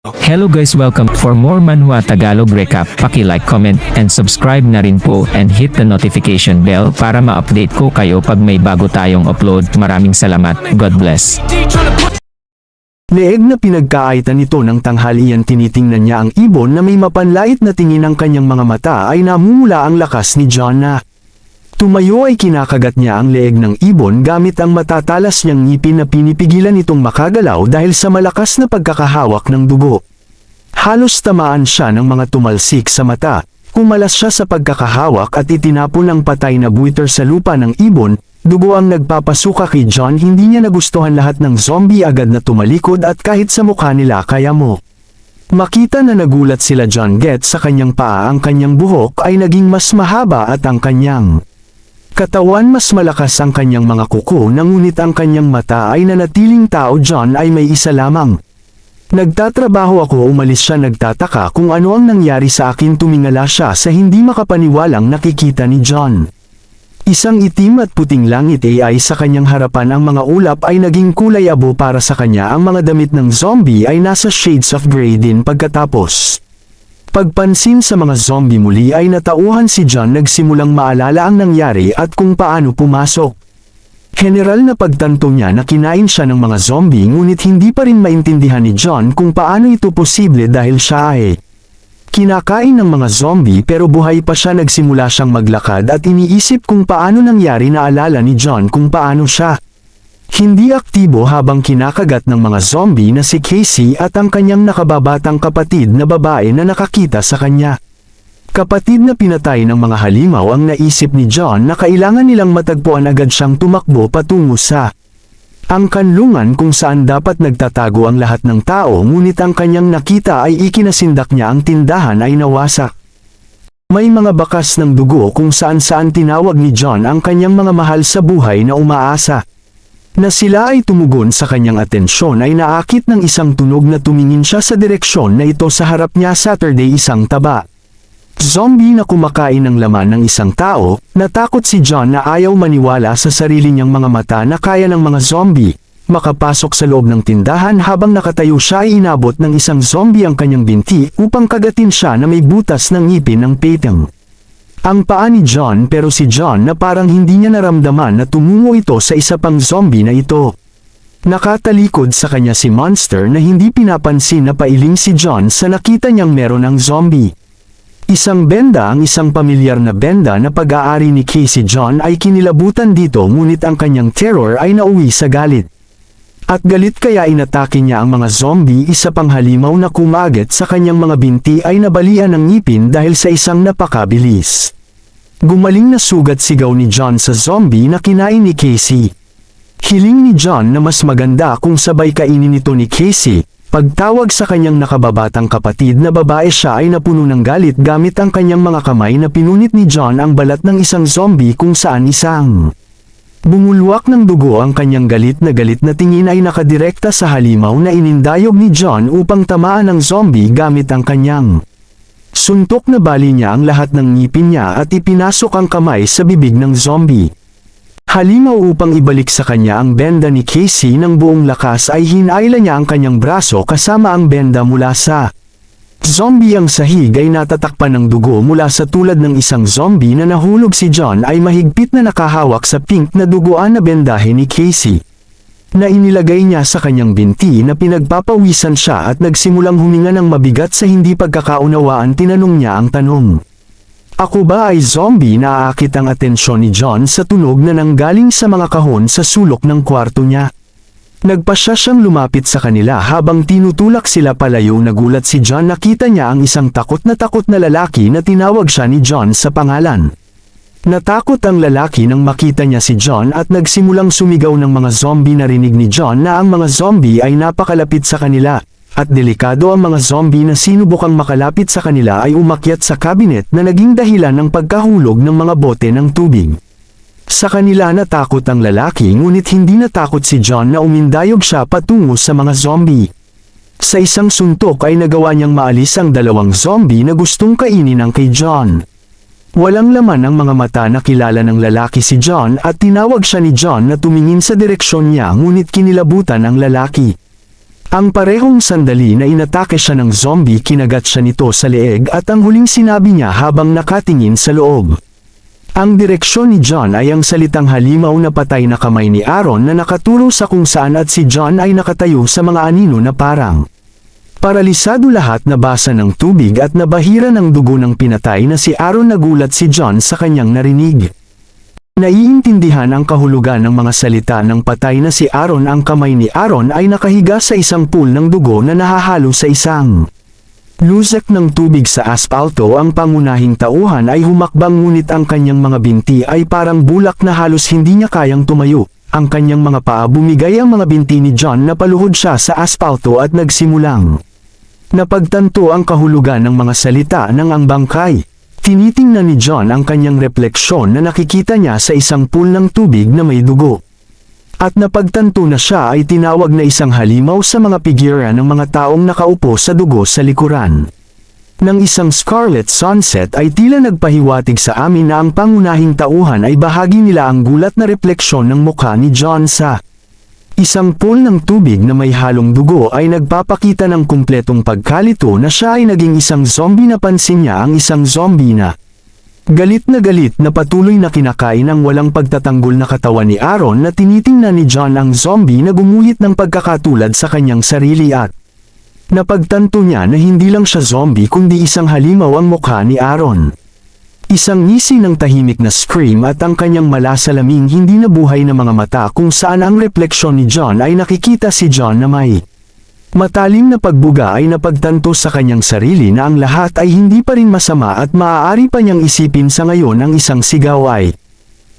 Hello guys, welcome. For more Manhwa Tagalog recap, paki-like, comment, and subscribe na rin po and hit the notification bell para ma-update ko kayo pag may bago tayong upload. Maraming salamat. God bless. Leeg na pinagkaaitan nito ng tanghalian, tinitingnan niya ang ibon na may mapanlait na tingin ng kanyang mga mata ay namumula ang lakas ni John na. Tumayo ay kinakagat niya ang leeg ng ibon gamit ang matatalas niyang ngipin na pinipigilan itong makagalaw dahil sa malakas na pagkakahawak ng dugo. Halos tamaan siya ng mga tumalsik sa mata, kumalas siya sa pagkakahawak at itinapon ang patay na buwitter sa lupa ng ibon. Dugo ang nagpapasuka kay John, hindi niya nagustuhan lahat ng zombie agad na tumalikod at kahit sa mukha nila kaya mo. Makita na nagulat sila John Get sa kanyang paa, ang kanyang buhok ay naging mas mahaba at ang kanyang katawan mas malakas ang kanyang mga kuko, ngunit ang kanyang mata ay nanatiling tao. John ay may isa lamang. Nagtatrabaho ako, umalis siya, nagtataka kung ano ang nangyari sa akin. Tumingala siya sa hindi makapaniwalang nakikita ni John. Isang itim at puting langit ay sa kanyang harapan, ang mga ulap ay naging kulay abo para sa kanya, ang mga damit ng zombie ay nasa shades of gray din. Pagkatapos pagpansin sa mga zombie muli ay natauhan si John, nagsimulang maalala ang nangyari at kung paano pumasok. General na pagtanto niya na kinain siya ng mga zombie, ngunit hindi pa rin maintindihan ni John kung paano ito posible dahil siya ay kinakain ng mga zombie pero buhay pa siya. Nagsimula siyang maglakad at iniisip kung paano nangyari. Naalala ni John kung paano siya hindi aktibo habang kinakagat ng mga zombie na si Casey at ang kanyang nakababatang kapatid na babae na nakakita sa kanya. Kapatid na pinatay ng mga halimaw. Ang naisip ni John na kailangan nilang matagpuan, agad siyang tumakbo patungo sa ang kanlungan kung saan dapat nagtatago ang lahat ng tao, ngunit ang kanyang nakita ay ikinasindak niya. Ang tindahan ay nawasak. May mga bakas ng dugo kung saan-saan. Tinawag ni John ang kanyang mga mahal sa buhay na umaasa na sila ay tumugon sa kanyang atensyon, ay naakit ng isang tunog na tumingin siya sa direksyon na ito. Sa harap niya Saturday, isang taba zombie na kumakain ng laman ng isang tao. Natakot si John na ayaw maniwala sa sarili niyang mga mata na kaya ng mga zombie makapasok sa loob ng tindahan. Habang nakatayo siya ay inabot ng isang zombie ang kanyang binti upang kagatin siya na may butas ng ngipin ng peteng ang paa ni John, pero si John na parang hindi niya naramdaman na tumungo ito sa isa pang zombie na ito. Nakatalikod sa kanya si Monster na hindi pinapansin na pailing si John sa nakita niyang meron ng zombie. Isang benda, ang isang pamilyar na benda na pag-aari ni Casey. John ay kinilabutan dito, ngunit ang kanyang terror ay nauwi sa galit. At galit kaya inatake niya ang mga zombie. Isa pang halimaw na kumagat sa kanyang mga binti ay nabalian ng ngipin dahil sa isang napakabilis gumaling na sugat. Sigaw ni John sa zombie na kinain ni Casey. Hiling ni John na mas maganda kung sabay kainin ito ni Casey. Pagtawag sa kanyang nakababatang kapatid na babae, siya ay napuno ng galit. Gamit ang kanyang mga kamay na pinunit ni John ang balat ng isang zombie kung saan isang bumulwak ng dugo. Ang kanyang galit na tingin ay nakadirekta sa halimaw na inindayog ni John upang tamaan ng zombie gamit ang kanyang suntok. Na bali niya ang lahat ng ngipin niya at ipinasok ang kamay sa bibig ng zombie. Halimaw upang ibalik sa kanya ang benda ni Casey, ng buong lakas ay hinayla niya ang kanyang braso kasama ang benda mula sa zombie. Ang sahig ay natatakpan ng dugo mula sa tulad ng isang zombie na nahulog. Si John ay mahigpit na nakahawak sa pink na duguan na bendahe ni Casey na inilagay niya sa kanyang binti, na pinagpapawisan siya at nagsimulang huminga ng mabigat. Sa hindi pagkakaunawaan, tinanong niya ang tanong, "Ako ba ay zombie?" Naaakit ang atensyon ni John sa tunog na nanggaling sa mga kahon sa sulok ng kwarto niya. Nagpasya siyang lumapit sa kanila habang tinutulak sila palayo. Nagulat si John, nakita niya ang isang takot na lalaki na tinawag siya ni John sa pangalan. Natakot ang lalaki nang makita niya si John at nagsimulang sumigaw ng mga zombie. Narinig ni John na ang mga zombie ay napakalapit sa kanila, at delikado ang mga zombie na sinubukang makalapit sa kanila ay umakyat sa cabinet na naging dahilan ng pagkahulog ng mga bote ng tubig. Sa kanila natakot ang lalaki, ngunit hindi natakot si John na umindayog siya patungo sa mga zombie. Sa isang suntok ay nagawa niyang maalis ang dalawang zombie na gustong kainin ang kay John. Walang laman ang mga mata. Nakilala ng lalaki si John at tinawag siya ni John na tumingin sa direksyon niya, ngunit kinilabutan ang lalaki. Ang parehong sandali na inatake siya ng zombie, kinagat siya nito sa leeg at ang huling sinabi niya habang nakatingin sa loob. Ang direksyon ni John ay ang salitang halimaw na patay na kamay ni Aaron na nakaturo sa kung saan at si John ay nakatayo sa mga anino na parang paralisado, lahat nabasa ng tubig at nabahira ng dugo ng pinatay na si Aaron. Nagulat si John sa kanyang narinig. Naiintindihan ang kahulugan ng mga salita ng patay na si Aaron. Ang kamay ni Aaron ay nakahiga sa isang pool ng dugo na nahahalo sa isang luzak ng tubig sa aspalto. Ang pangunahing tauhan ay humakbang, ngunit ang kanyang mga binti ay parang bulak na halos hindi niya kayang tumayo. Ang kanyang mga paa bumigay. Ang mga binti ni John na paluhod siya sa aspalto at nagsimulang napagtanto ang kahulugan ng mga salita ng ang bangkay. Tinitingnan ni John ang kanyang refleksyon na nakikita niya sa isang pool ng tubig na may dugo. At napagtanto na siya ay tinawag na isang halimaw sa mga figura ng mga taong nakaupo sa dugo sa likuran ng isang scarlet sunset. Ay tila nagpahiwatig sa amin na ang pangunahing tauhan ay bahagi nila. Ang gulat na refleksyon ng mukha ni John sa isang pool ng tubig na may halong dugo ay nagpapakita ng kumpletong pagkalito na siya ay naging isang zombie. Napansin niya ang isang zombie na galit na patuloy na kinakain ang walang pagtatanggol na katawan ni Aaron. Na tinitingnan ni John ang zombie na gumuhit ng pagkakatulad sa kanyang sarili at napagtanto niya na hindi lang siya zombie kundi isang halimaw ang mukha ni Aaron. Isang ngisi ng tahimik na scream at ang kanyang malasalaming hindi nabuhay na mga mata, kung saan ang refleksyon ni John ay nakikita si John na may matalim na pagbuga. Ay napagtanto sa kanyang sarili na ang lahat ay hindi pa rin masama at maaari pa niyang isipin sa ngayon. Ang isang sigaw ay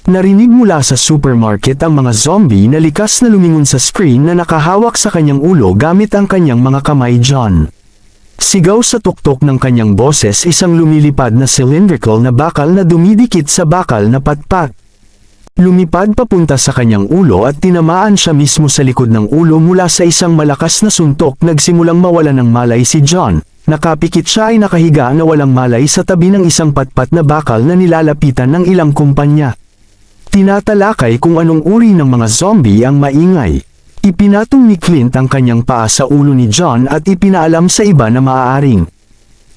narinig mula sa supermarket. Ang mga zombie na likas na lumingon sa screen na nakahawak sa kanyang ulo gamit ang kanyang mga kamay. John sigaw sa tuktok ng kanyang boses, isang lumilipad na cylindrical na bakal na dumidikit sa bakal na patpat. Lumipad papunta sa kanyang ulo at tinamaan siya mismo sa likod ng ulo mula sa isang malakas na suntok. Nagsimulang mawalan ng malay si John. Nakapikit siya ay nakahiga na walang malay sa tabi ng isang patpat na bakal na nilalapitan ng ilang kumpanya. Tinatalakay kung anong uri ng mga zombie ang maingay. Ipinatong ni Clint ang kanyang paa sa ulo ni John at ipinaalam sa iba na maaaring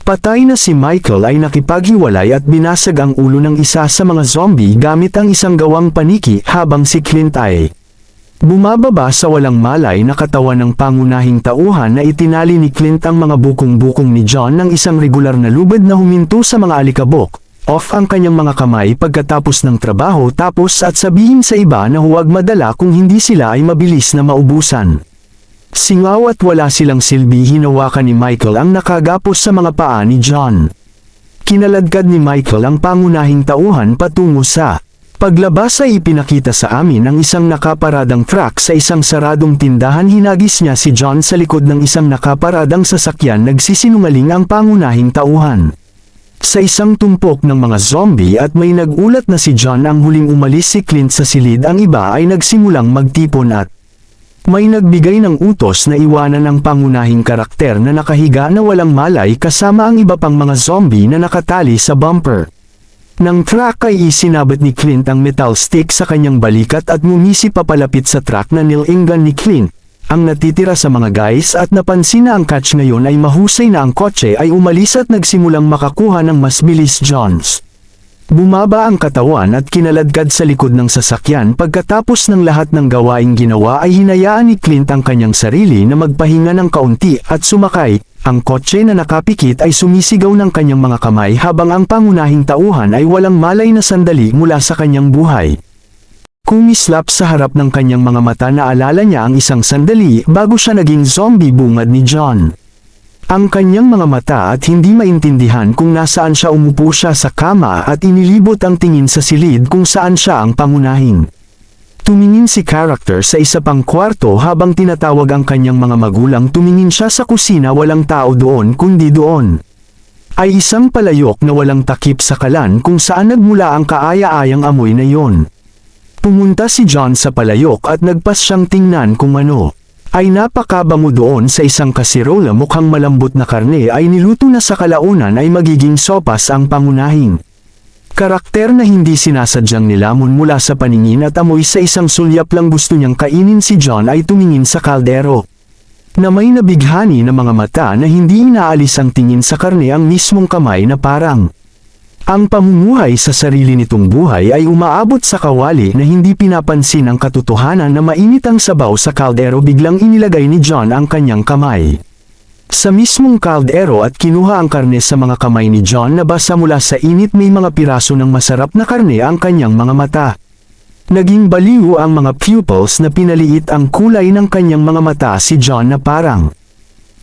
patay na si Michael. Ay nakipaghiwalay at binasag ang ulo ng isa sa mga zombie gamit ang isang gawang paniki, habang si Clint ay bumababa sa walang malay na katawan ng pangunahing tauhan. Na itinali ni Clint ang mga bukong-bukong ni John ng isang regular na lubid na huminto sa mga alikabok. Off ang kanyang mga kamay pagkatapos ng trabaho, tapos at sabihin sa iba na huwag madala kung hindi sila ay mabilis na maubusan. Singaw at wala silang silbi. Hinawakan ni Michael ang nakagapos sa mga paa ni John. Kinaladkad ni Michael ang pangunahing tauhan patungo sa paglabas. Ay ipinakita sa amin ang isang nakaparadang truck sa isang saradong tindahan. Hinagis niya si John sa likod ng isang nakaparadang sasakyan. Nagsisinungaling ang pangunahing tauhan sa isang tumpok ng mga zombie at may nagulat na si John ang huling umalis. Si Clint sa silid. Ang iba ay nagsimulang magtipon at may nagbigay ng utos na iwanan ang pangunahing karakter na nakahiga na walang malay kasama ang iba pang mga zombie na nakatali sa bumper ng truck. Ay isinabit ni Clint ang metal stick sa kanyang balikat at ngumisi papalapit sa truck na nilingan ni Clint ang natitira sa mga guys, at napansin na ang catch ngayon ay mahusay na ang kotse ay umalis at nagsimulang makakuha ng mas bilis. Johns bumaba ang katawan at kinaladkad sa likod ng sasakyan. Pagkatapos ng lahat ng gawaing ginawa ay hinayaan ni Clint ang kanyang sarili na magpahinga ng kaunti at sumakay. Ang kotse na nakapikit ay sumisigaw ng kanyang mga kamay habang ang pangunahing tauhan ay walang malay na sandali mula sa kanyang buhay kumislap sa harap ng kanyang mga mata. Naalala niya ang isang sandali bago siya naging zombie, bungad ni John ang kanyang mga mata at hindi maintindihan kung nasaan siya. Umupo siya sa kama at inilibot ang tingin sa silid kung saan siya ang pangunahing tumingin. Si character sa isa pang kwarto habang tinatawag ang kanyang mga magulang. Tumingin siya sa kusina. Walang tao doon, kundi doon ay isang palayok na walang takip sa kalan kung saan nagmula ang kaaya-ayang amoy na yon. Pumunta si John sa palayok at nagpas siyang tingnan kung ano ay napakabango doon. Sa isang kasirola mukhang malambot na karne ay niluto na sa kalaunan ay magiging sopas ang pangunahing karakter na hindi sinasadyang nilamon mula sa paningin at amoy. Sa isang sulyap lang gusto niyang kainin si John ay tumingin sa kaldero. na may nabighani na mga mata na hindi inaalis ang tingin sa karne ang mismong kamay na parang. Ang pamumuhay sa sarili nitong buhay ay umaabot sa kawali na hindi pinapansin ang katotohanan na mainit ang sabaw sa kaldero. Biglang inilagay ni John ang kanyang kamay sa mismong kaldero at kinuha ang karne sa mga kamay ni John na basa mula sa init. May mga piraso ng masarap na karne ang kanyang mga mata. Naging baliw ang mga pupils na pinaliit ang kulay ng kanyang mga mata. Si John na parang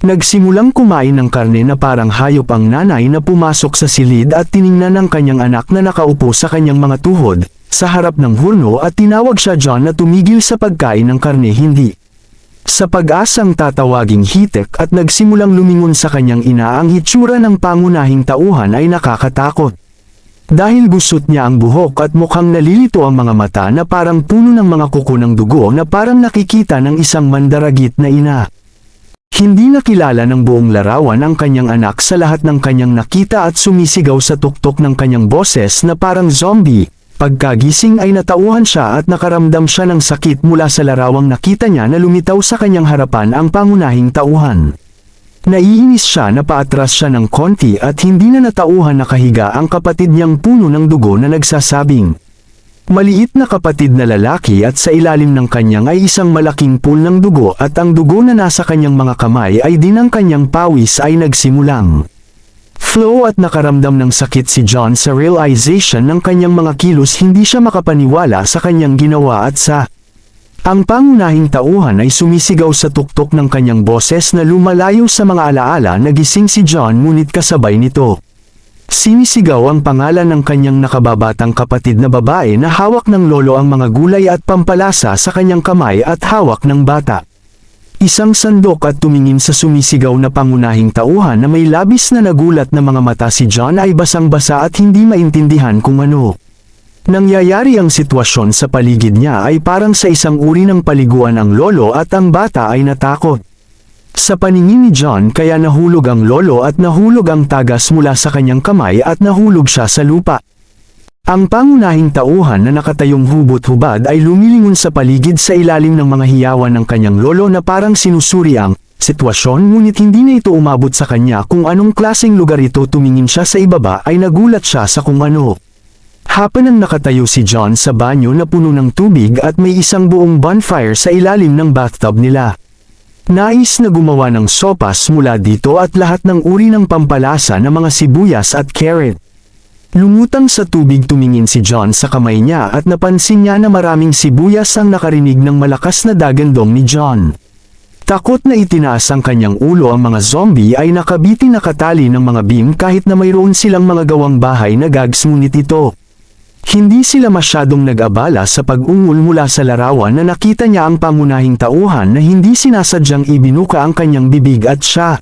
nagsimulang kumain ng karne na parang hayop. Ang nanay na pumasok sa silid at tiningnan ang kanyang anak na nakaupo sa kanyang mga tuhod sa harap ng hurno at tinawag siya John na tumigil sa pagkain ng karne. Hindi sa pag-asang tatawaging hitik at nagsimulang lumingon sa kanyang ina. Ang hitsura ng pangunahing tauhan ay nakakatakot. Dahil gusot niya ang buhok at mukhang nalilito ang mga mata na parang puno ng mga kuko ng dugo na parang nakikita ng isang mandaragit na ina. Hindi nakilala ng buong larawan ang kanyang anak sa lahat ng kanyang nakita at sumisigaw sa tuktok ng kanyang boses na parang zombie. Pagkagising ay natauhan siya at nakaramdam siya ng sakit mula sa larawang nakita niya na lumitaw sa kanyang harapan ang pangunahing tauhan. Naiinis siya na paatras siya ng konti at hindi na natauhan nakahiga ang kapatid niyang puno ng dugo na nagsasabing. Maliit na kapatid na lalaki at sa ilalim ng kanyang ay isang malaking pool ng dugo at ang dugo na nasa kanyang mga kamay ay din ang kanyang pawis ay nagsimulang flow at nakaramdam ng sakit si John sa realization ng kanyang mga kilos. Hindi siya makapaniwala sa kanyang ginawa at sa ang pangunahing tauhan ay sumisigaw sa tuktok ng kanyang boses na lumalayo sa mga alaala. Nagising si John ngunit kasabay nito sinisigaw ang pangalan ng kanyang nakababatang kapatid na babae na hawak ng lolo ang mga gulay at pampalasa sa kanyang kamay at hawak ng bata. Isang sandok at tumingin sa sumisigaw na pangunahing tauhan na may labis na nagulat na mga mata. Si John ay basang-basa at hindi maintindihan kung ano nangyayari. Ang sitwasyon sa paligid niya ay parang sa isang uri ng paliguan. Ang lolo at ang bata ay natakot sa paningin ni John kaya nahulog ang lolo at nahulog ang tagas mula sa kanyang kamay at nahulog siya sa lupa. Ang pangunahing tauhan na nakatayong hubot-hubad ay lumilingon sa paligid sa ilalim ng mga hiyawan ng kanyang lolo na parang sinusuri ang sitwasyon ngunit hindi na ito umabot sa kanya kung anong klaseng lugar ito. Tumingin siya sa ibaba ay nagulat siya sa kung ano. Hapanang nakatayo si John sa banyo na puno ng tubig at may isang buong bonfire sa ilalim ng bathtub nila. Nais na gumawa ng sopas mula dito at lahat ng uri ng pampalasa na mga sibuyas at carrot. Lumutang sa tubig tumingin si John sa kamay niya at napansin niya na maraming sibuyas ang nakarinig ng malakas na dagandong ni John. Takot na itinaas ang kanyang ulo. Ang mga zombie ay nakabitin nakatali ng mga beam kahit na mayroon silang mga gawang bahay na gags ngunit ito. Hindi sila masyadong nag-abala sa pag-ungol mula sa larawan na nakita niya ang pangunahing tauhan na hindi sinasadyang ibinuka ang kanyang bibig at siya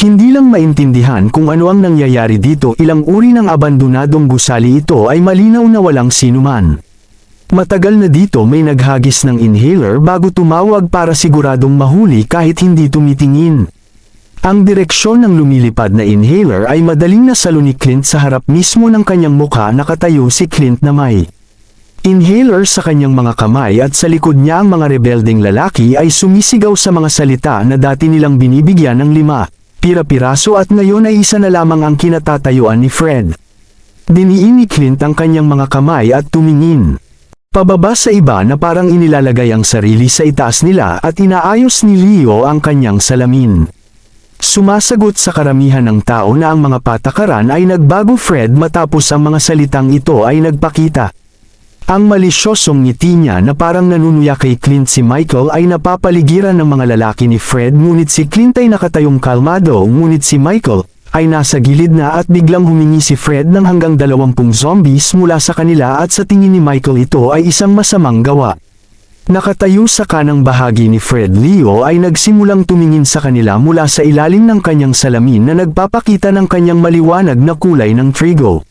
hindi lang maintindihan kung ano ang nangyayari dito. Ilang uri ng abandonadong gusali ito ay malinaw na walang sinuman. Matagal na dito may naghagis ng inhaler bago tumawag para siguradong mahuli kahit hindi tumitingin. Ang direksyon ng lumilipad na inhaler ay madaling nasalo ni Clint sa harap mismo ng kanyang mukha. Nakatayo si Clint na may inhaler sa kanyang mga kamay at sa likod niya ang mga rebeldeng lalaki ay sumisigaw sa mga salita na dati nilang binibigyan ng 5 pira-piraso at ngayon ay isa na lamang ang kinatatayuan ni Fred. Diniin ni Clint ang kanyang mga kamay at tumingin pababa sa iba na parang inilalagay ang sarili sa itaas nila at inaayos ni Leo ang kanyang salamin. Sumasagot sa karamihan ng tao na ang mga patakaran ay nagbago. Fred matapos ang mga salitang ito ay nagpakita ang malisyosong ngiti niya na parang nanunuya kay Clint. Si Michael ay napapaligiran ng mga lalaki ni Fred ngunit si Clint ay nakatayong kalmado ngunit si Michael ay nasa gilid na at biglang humingi si Fred ng hanggang 20 zombies mula sa kanila at sa tingin ni Michael ito ay isang masamang gawa. Nakatayo sa kanang bahagi ni Fred, Leo ay nagsimulang tumingin sa kanila mula sa ilalim ng kanyang salamin na nagpapakita ng kanyang maliwanag na kulay ng trigo.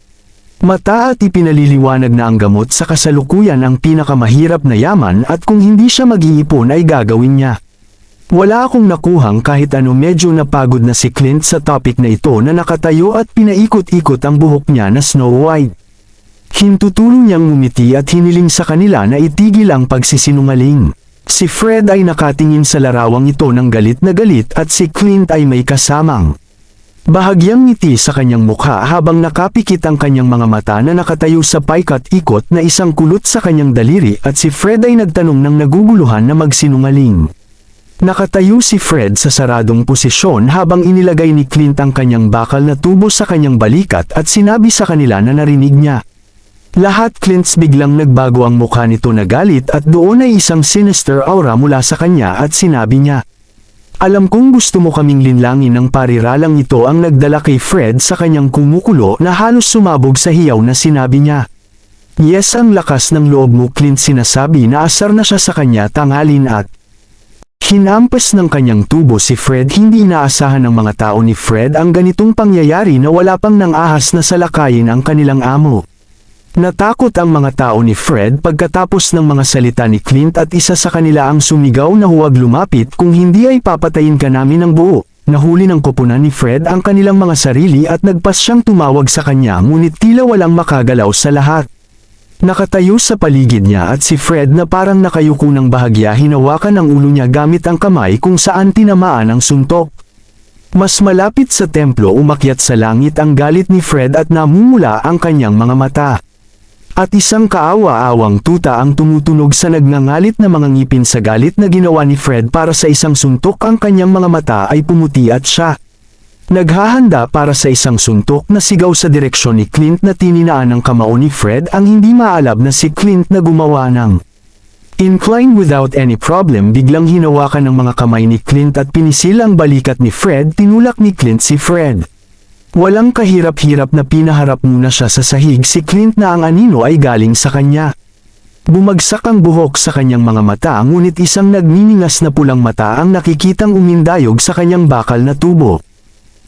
Mata at ipinaliliwanag na ang gamot sa kasalukuyan ang pinakamahirap na yaman at kung hindi siya mag-iipon ay gagawin niya. Wala akong nakuhang kahit ano. Medyo napagod na si Clint sa topic na ito na nakatayo at pinaikot-ikot ang buhok niya na Snow White. Hintutulong niyang ngumiti at hiniling sa kanila na itigil ang pagsisinungaling. Si Fred ay nakatingin sa larawang ito ng galit na galit at si Clint ay may kasamang bahagyang ngiti sa kanyang mukha habang nakapikit ang kanyang mga mata na nakatayo sa paikat-ikot na isang kulot sa kanyang daliri at si Fred ay nagtanong ng naguguluhan na magsinungaling. Nakatayo si Fred sa saradong posisyon habang inilagay ni Clint ang kanyang bakal na tubo sa kanyang balikat at sinabi sa kanila na narinig niya. Lahat Clint's biglang nagbago ang mukha nito na galit at doon ay isang sinister aura mula sa kanya at sinabi niya. Alam kong gusto mo kaming linlangin ng pariralang ito ang nagdala kay Fred sa kanyang kumukulo na halos sumabog sa hiyaw na sinabi niya. Yes, ang lakas ng loob mo Clint, sinasabi na asar na siya sa kanya tangalin at hinampas ng kanyang tubo si Fred. Hindi inaasahan ng mga tao ni Fred ang ganitong pangyayari na wala pang nang-ahas na salakayin ang kanilang amo. Natakot ang mga tao ni Fred pagkatapos ng mga salita ni Clint at isa sa kanila ang sumigaw na huwag lumapit kung hindi ay papatayin ka namin ng buo. Nahuli ng koponan ni Fred ang kanilang mga sarili at nagpas siyang tumawag sa kanya ngunit tila walang makagalaw sa lahat. Nakatayo sa paligid niya at si Fred na parang nakayuko ng bahagya hinawakan ang ulo niya gamit ang kamay kung saan tinamaan ang suntok. Mas malapit sa templo umakyat sa langit ang galit ni Fred at namumula ang kanyang mga mata. At isang kaawa-awang tuta ang tumutunog sa nagngangalit na mga ngipin sa galit na ginawa ni Fred para sa isang suntok. Ang kanyang mga mata ay pumuti at siya naghahanda para sa isang suntok na sigaw sa direksyon ni Clint na tininaan ng kamao ni Fred. Ang hindi maalab na si Clint na gumawa ng incline without any problem. Biglang hinawakan ng mga kamay ni Clint at pinisil ang balikat ni Fred. Tinulak ni Clint si Fred. Walang kahirap-hirap na pinaharap muna siya sa sahig si Clint na ang anino ay galing sa kanya. Bumagsak ang buhok sa kanyang mga mata ngunit isang nagniningas na pulang mata ang nakikitang umindayog sa kanyang bakal na tubo.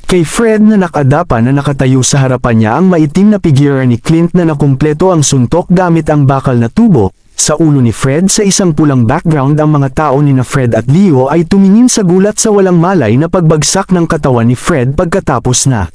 Kay Fred na nakadapa na nakatayo sa harapan niya ang maitim na figure ni Clint na nakumpleto ang suntok gamit ang bakal na tubo. Sa ulo ni Fred sa isang pulang background ang mga tao ni na Fred at Leo ay tumingin sa gulat sa walang malay na pagbagsak ng katawan ni Fred pagkatapos na